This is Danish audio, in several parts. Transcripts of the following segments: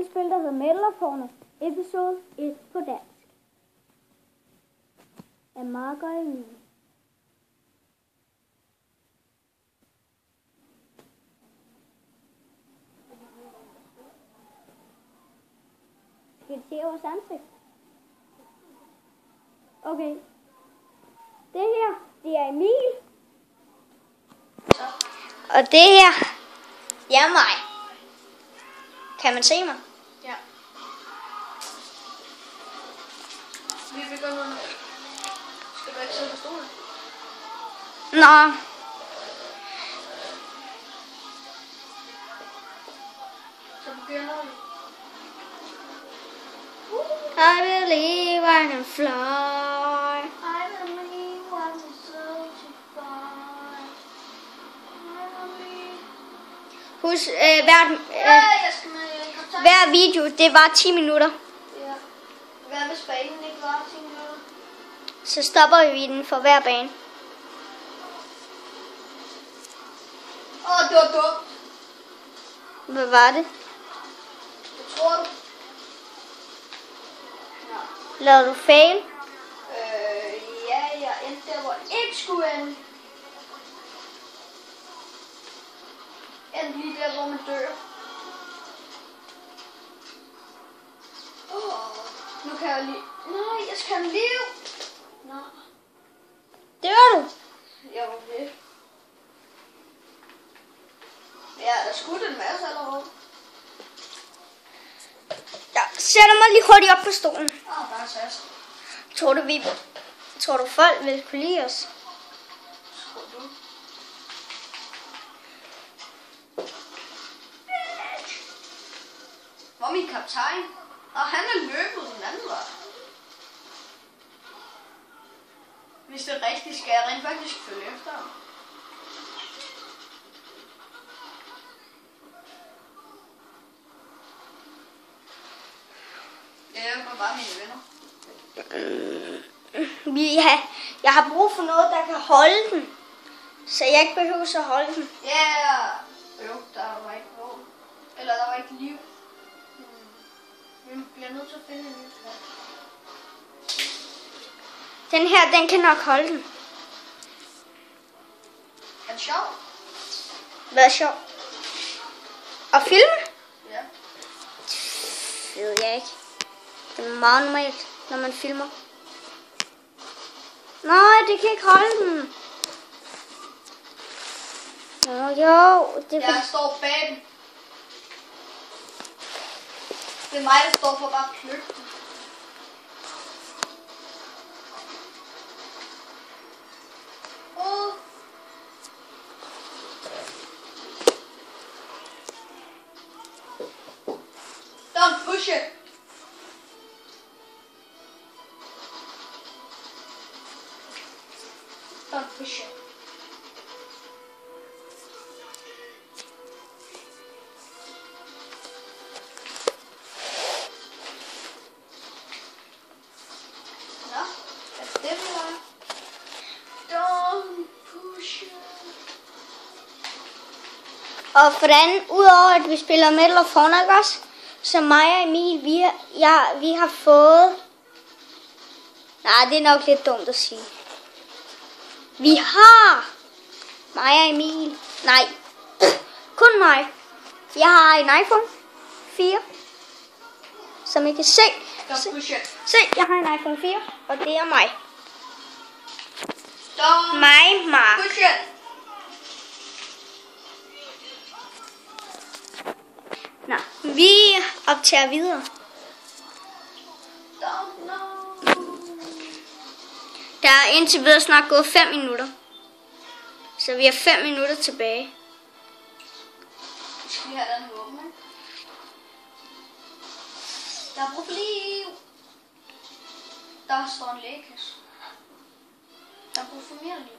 rollespil, der hedder Medal of Honor, episode 1 på dansk. Af Mark og Emil. Skal vi se vores ansigt? Okay. Det her, det er Emil. Og det her, det er mig. Kan man se mig? Ja. Vi begynder nu. Skal du ikke sidde på stolen? Nå. Så begynder vi. I believe I can fly. I believe what is so to fly. Husk, Jeg skal med kontakt. hver video, det var 10 minutter. Ja. Hvad hvis banen ikke var 10 minutter? Så stopper vi den for hver bane. Det var dumt. Hvad var det? Det tror du? Lavede du fail? Ja, jeg endte der, hvor jeg ikke skulle ende. Endte lige der, hvor man dør. Nu kan jeg lige... Nej, jeg skal have liv. Nej. Det var du. Jeg var ved. Ja, der skudt en masse allerede. Jeg sætter mig lige hurtigt op på stolen. Der er sas. Tror du folk vil kunne lide os? Tror du? Hvor er min kaptajn? Og han er løbet den anden vej. Hvis det er rigtigt, skal jeg rent faktisk følge efter ham. Jeg hjælper bare mine venner. Jeg har brug for noget, der kan holde den. Så jeg ikke behøver at holde den. Ja, jo, der var ikke våben. Eller der var ikke liv. Vi bliver nødt til at finde en ny plan. Den her, den kan nok holde den. Er det sjovt? Hvad er sjovt? At filme? Ja. Det ved jeg ikke. Det er meget normalt, når man filmer. Nej, det kan ikke holde den. Jo, det Jeg står bag den. Det er mig, der står for bare at plukke den. Don't push it. Don't push it. Nå, er det det, vi var? Don't push it. Og hvordan, udover at vi spiller Medal of Honor også, så mig og Emil, vi har fået... Nej, det er nok lidt dumt at sige. Vi har... Mig og Emil... Nej, kun mig. Jeg har en iPhone 4, som I kan se. Don't push it. Se, jeg har en iPhone 4, og det er mig. Don't Mig, Mark. push it. Nå, vi optager videre. Don't know. Der er indtil videre snart gået 5 minutter. Så vi har 5 minutter tilbage. Skal vi have den våben, ikke? Der er brug for liv. Der står en lægekasse. Der er brug for mere liv.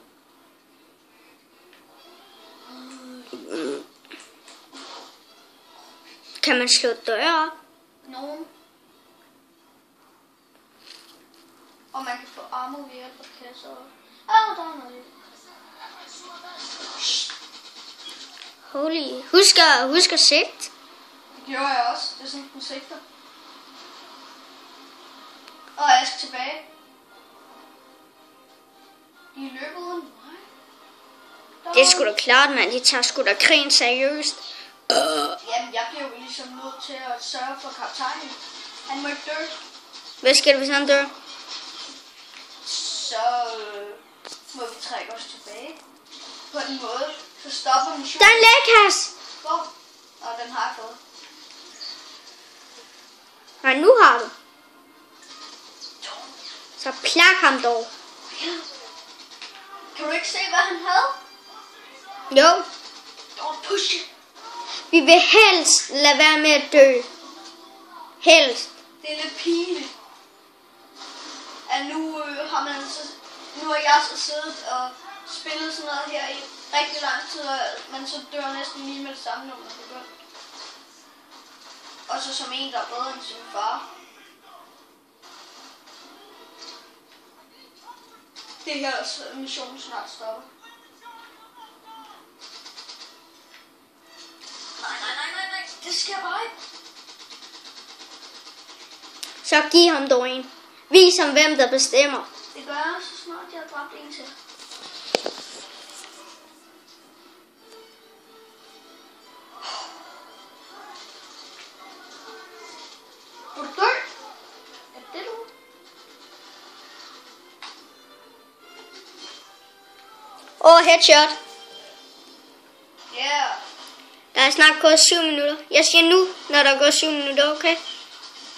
Kan man slå døre op? Nogen. Og man kan få armor ved hjælp af kasser. Der er noget liv. Holy. Husk at sigte. Det gjorde jeg også. Det er sådan, den sigter. Og jeg skal tilbage. De er løbet uden mig. Det er sgu da klart, mand. De tager sgu da krigen seriøst. Jamen, jeg bliver jo ligesom nødt til at sørge for kaptajnen. Han må ikke dø. Hvad sker der, hvis han dør? Så må vi trække os tilbage. På en måde, så stopper missionen. Der er en lægekasse! Hvor? Og den har jeg fået. Nej, nu har du. Så plak ham dog. Kan du ikke se, hvad han havde? Jo. Don't push it. Vi vil helst lade være med at dø. Helst. Det er lidt pinligt. At nu har man så... Nu har jeg så siddet og spillet sådan noget her i rigtig lang tid, og man så dør næsten lige med det samme, når man er begyndt. Og så som en, der er bedre end sin far. Det her mission snart stopper. Nej. Det skal bare ikke. Så giv ham dog en. Vis ham, hvem der bestemmer. Det gør jeg, så snart jeg har dræbt en til. Du dør? Er det du? Headshot. Yeah. Der er snart gået 7 minutter. Jeg siger nu, når der er gået 7 minutter, okay?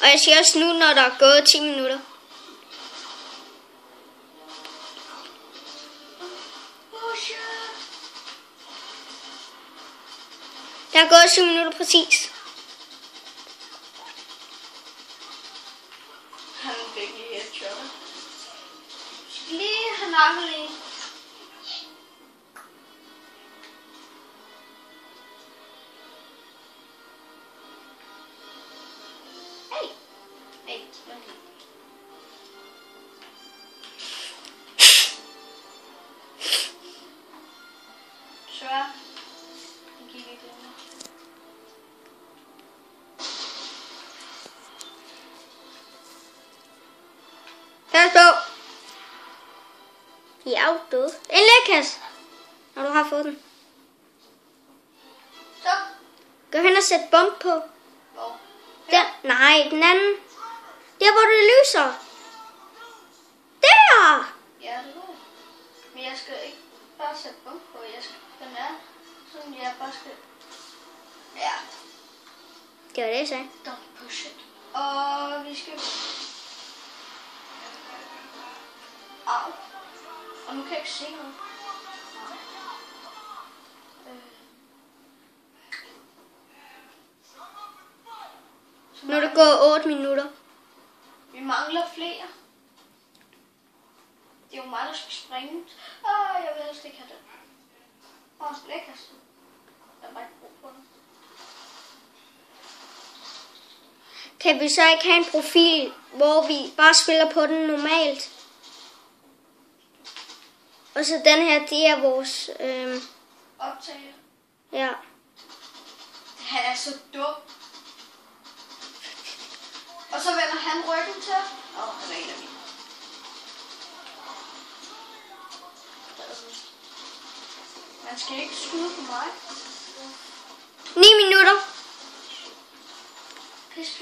Og jeg siger også nu, når der er gået 10 minutter. Oh shit. Der er gået 7 minutter præcis. Han fik lige headshot. Lige han nakkede lige. Pas på. De er afdøde. En lægkasse. Når du har fået den. Så. Gå hen og sæt bomb på. Hvor? Den. Nej, den anden. Der hvor det lyser. Der. Ja, det var. Men jeg skal ikke bare sætte bum på. Jeg skal, den er sådan, jeg bare skal... Ja. Det var det, jeg sagde. Don't push it. Og vi skal... Au. Og nu kan jeg ikke se noget. Nu er det gået 8 minutter. Vi mangler flere. Det er jo mig, der skal springe. Jeg vil helst ikke have den. Lækkerst. Jeg har bare ikke brug for den. Kan vi så ikke have en profil, hvor vi bare spiller på den normalt? Og så den her, det er vores... Optager. Ja. Han er så dum. Og så vender han ryggen til. Han er en af mine. Man skal ikke skyde på mig. 9 minutter. Pis.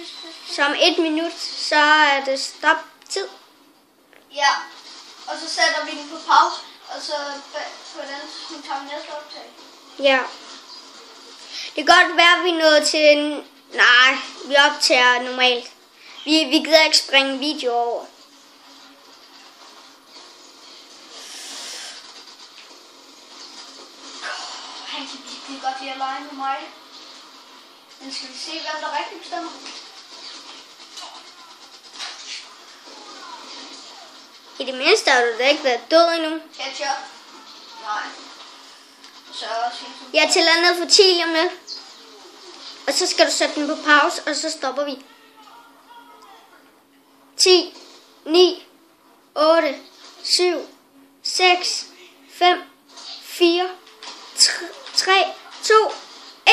Som 1 minut, så er det stop tid. Ja. Og så sætter vi den på pause. Og så på den tidspunkt tager vi næste optag. Ja. Det kan godt være, at vi er nået til en... Nej, vi optager normalt. Vi gider ikke springe video over. Han kan virkelig godt lide at lege med mig. Men skal vi se, hvem der rigtig bestemmer? I det mindste har du da ikke været død endnu. Headshot. Nej. Så Jeg tæller ned for 10 lige om lidt. Og så skal du sætte den på pause, og så stopper vi. 10, 9, 8, 7, 6, 5, 4, 3, 2, 1.